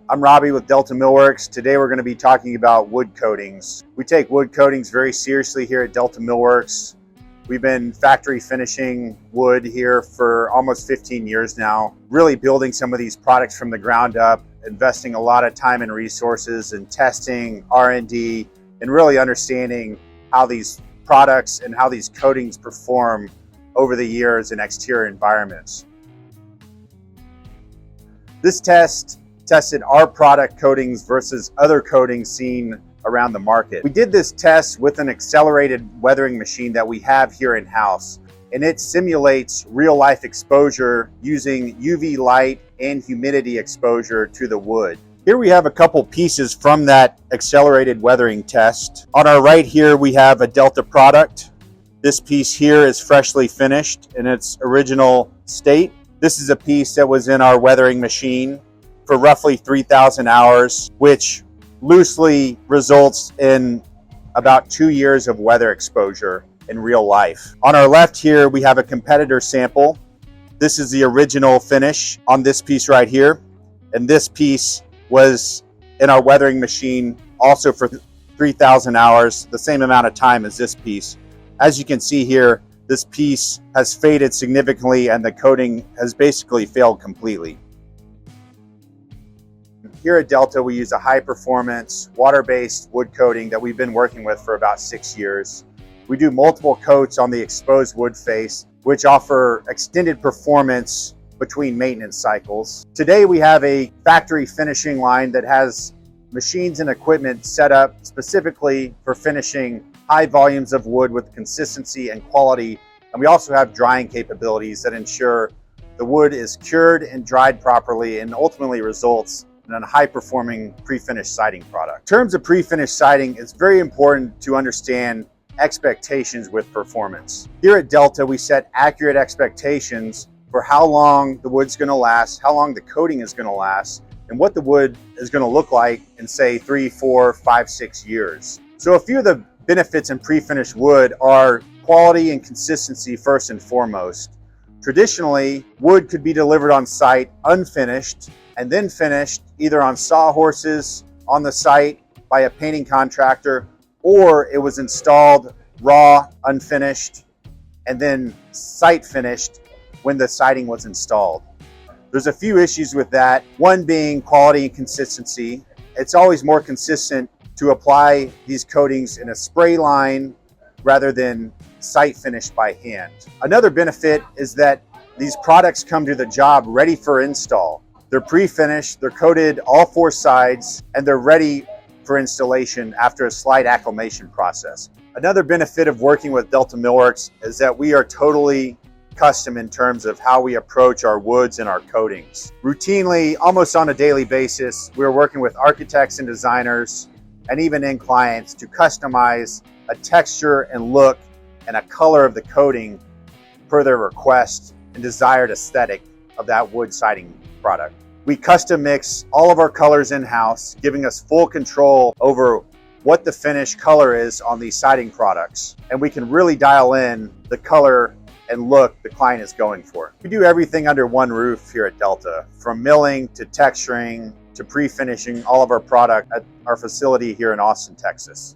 I'm Robbie with Delta Millworks. Today we're going to be talking about wood coatings. We take wood coatings very seriously here at Delta Millworks. We've been factory finishing wood here for almost 15 years now, really building some of these products from the ground up, investing a lot of time and resources in testing, R&D, and really understanding how these products and how these coatings perform over the years in exterior environments. This test tested our product coatings versus other coatings seen around the market. We did this test with an accelerated weathering machine that we have here in-house, and it simulates real-life exposure using UV light and humidity exposure to the wood. Here we have a couple pieces from that accelerated weathering test. On our right here we have a Delta product. This piece here is freshly finished in its original state. This is a piece that was in our weathering machine for roughly 3,000 hours, which loosely results in about 2 years of weather exposure in real life. On our left here, we have a competitor sample. This is the original finish on this piece right here. And this piece was in our weathering machine also for 3,000 hours, the same amount of time as this piece. As you can see here, this piece has faded significantly and the coating has basically failed completely. Here at Delta, we use a high-performance, water-based wood coating that we've been working with for about 6 years. We do multiple coats on the exposed wood face, which offer extended performance between maintenance cycles. Today, we have a factory finishing line that has machines and equipment set up specifically for finishing high volumes of wood with consistency and quality. And we also have drying capabilities that ensure the wood is cured and dried properly and ultimately results in a high-performing pre-finished siding product. In terms of pre-finished siding, it's very important to understand expectations with performance. Here at Delta, we set accurate expectations for how long the wood's going to last, how long the coating is going to last, and what the wood is going to look like in, say, 3, 4, 5, 6 years. So a few of the benefits in pre-finished wood are quality and consistency first and foremost. Traditionally, wood could be delivered on site unfinished and then finished either on sawhorses on the site by a painting contractor, or it was installed raw, unfinished, and then site finished when the siding was installed. There's a few issues with that, one being quality and consistency. It's always more consistent to apply these coatings in a spray line rather than site finished by hand. Another benefit is that these products come to the job ready for install. They're pre-finished, they're coated all 4 sides, and they're ready for installation after a slight acclimation process. Another benefit of working with Delta Millworks is that we are totally custom in terms of how we approach our woods and our coatings. Routinely, almost on a daily basis, we're working with architects and designers and even end clients to customize a texture and look and a color of the coating per their request and desired aesthetic of that wood siding product. We custom mix all of our colors in-house, giving us full control over what the finished color is on these siding products. And we can really dial in the color and look the client is going for. We do everything under one roof here at Delta, from milling to texturing to pre-finishing all of our product at our facility here in Austin, Texas.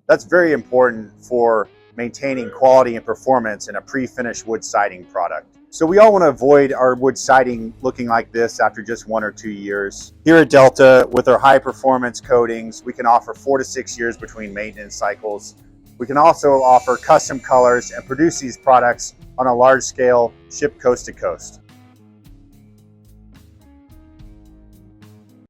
That's very important for maintaining quality and performance in a pre-finished wood siding product. So we all want to avoid our wood siding looking like this after just 1 or 2 years. Here at Delta, with our high performance coatings, we can offer 4 to 6 years between maintenance cycles. We can also offer custom colors and produce these products on a large scale, shipped coast to coast.